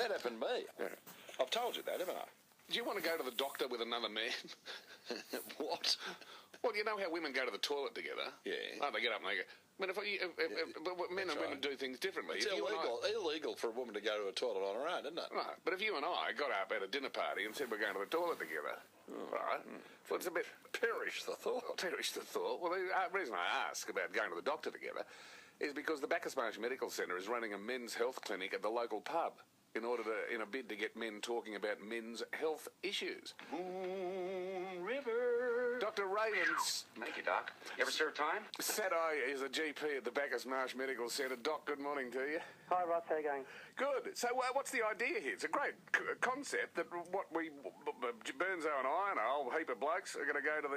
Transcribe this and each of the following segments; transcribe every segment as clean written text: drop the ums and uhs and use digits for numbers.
That happened to me. Yeah. I've told you that, haven't I? Do you want to go to the doctor with another man? What? Well, you know how women go to the toilet together? Yeah. Oh, they get up and they go... I mean, but men and women do things differently. It's illegal for a woman to go to a toilet on her own, isn't it? Right, but if you and I got up at a dinner party and said we're going to the toilet together, right, well, it's a bit... Perish the thought. Perish the thought. Well, the reason I ask about going to the doctor together is because the Bacchus Marsh Medical Centre is running a men's health clinic at the local pub in a bid to get men talking about men's health issues. Moon River. Dr. Ravin Thank you, Doc. You ever serve time? Sadhai is a GP at the Bacchus Marsh Medical Centre. Doc, good morning to you. Hi, Ross. How are you going? Good. So what's the idea here? It's a great concept that Burnzo and I and a whole heap of blokes are going to go to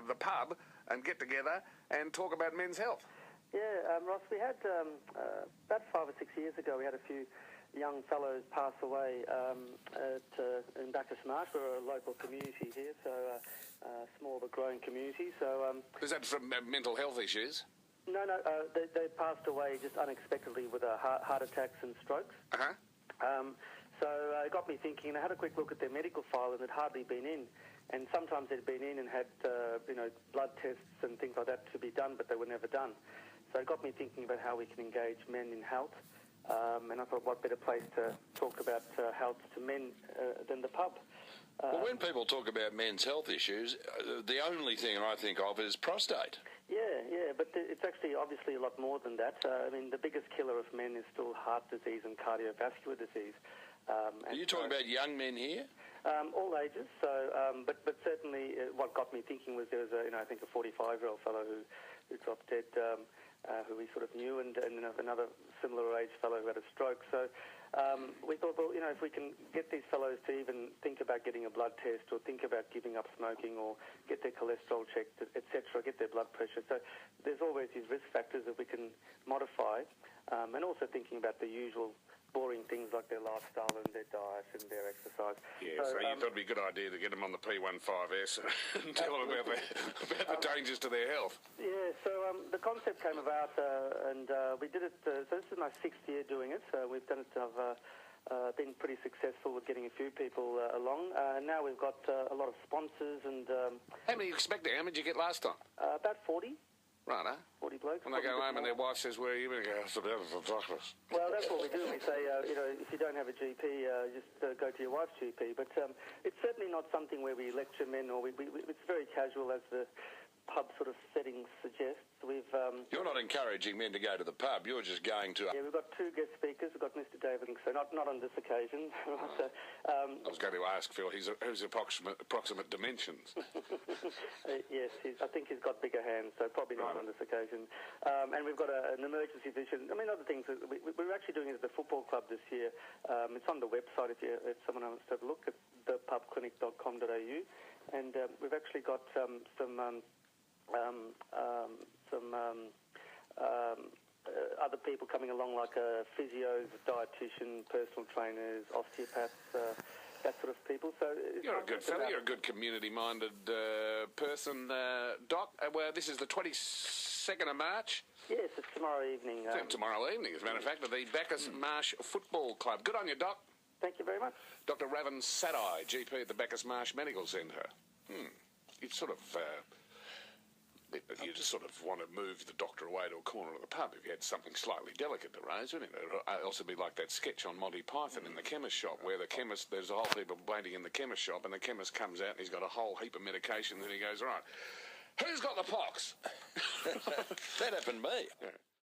the pub and get together and talk about men's health. Yeah, Ross, we had, about 5 or 6 years ago, we had a few young fellows pass away in Bacchus Marsh. We're a local community here, so small but growing community. So is that from mental health issues? No, they passed away just unexpectedly with heart attacks and strokes. Uh-huh. So it got me thinking, and I had a quick look at their medical file, and they'd hardly been in. And sometimes they'd been in and had, blood tests and things like that to be done, but they were never done. So it got me thinking about how we can engage men in health. And I thought, what better place to talk about health to men than the pub? Well, when people talk about men's health issues, the only thing I think of is prostate. Yeah, but it's actually obviously a lot more than that. I mean, the biggest killer of men is still heart disease and cardiovascular disease. Are you talking about young men here? All ages. So, but certainly, what got me thinking was there was I think a 45-year-old fellow who dropped dead, who we sort of knew, and another similar age fellow who had a stroke. So we thought, well, if we can get these fellows to even think about getting a blood test or think about giving up smoking or get their cholesterol checked, etc., get their blood pressure. So there's always these risk factors that we can modify, and also thinking about the usual boring things like their lifestyle and their diet and their exercise. Yeah, so you thought it'd be a good idea to get them on the P15S and tell them about the dangers to their health. Yeah, so the concept came about and we did it, so this is my 6th year doing it, so we've done it, I've been pretty successful with getting a few people along. Now we've got a lot of sponsors and... How many did you get last time? About 40. Right, huh? 40 blokes. And they go home and their wife says, where are you going to go? So that's the doctors. Well, that's what we do. We say, if you don't have a GP, just go to your wife's GP. But it's certainly not something where we lecture men, or it's very casual, as the pub sort of setting suggests. You're not encouraging men to go to the pub. You're just going to... Yeah, we've got 2 guest speakers. We've got Mr. David, so not on this occasion. So, I was going to ask Phil, who's approximate dimensions? Yes, I think he's got bigger hands, so probably not on this occasion. And we've got an emergency physician. I mean, other things. We're actually doing it at the football club this year. It's on the website if someone wants to have a look at thepubclinic.com.au. And we've actually got some other people coming along, like physios, dietitian, personal trainers, osteopaths, that sort of people. So you're a good fellow. You're a good community-minded person, Doc. Well, this is the 22nd of March. Yes, it's tomorrow evening. Tomorrow evening, as a matter of fact, at the Bacchus Marsh Football Club. Good on you, Doc. Thank you very much. Dr. Ravin Sadhai, GP at the Bacchus Marsh Medical Centre. You'd sort of... you just sort of want to move the doctor away to a corner of the pub if you had something slightly delicate to raise, wouldn't it? It would also be like that sketch on Monty Python in the chemist shop, where there's a whole heap of waiting in the chemist shop, and the chemist comes out and he's got a whole heap of medications, and he goes, right, who's got the pox? That happened to me. Yeah.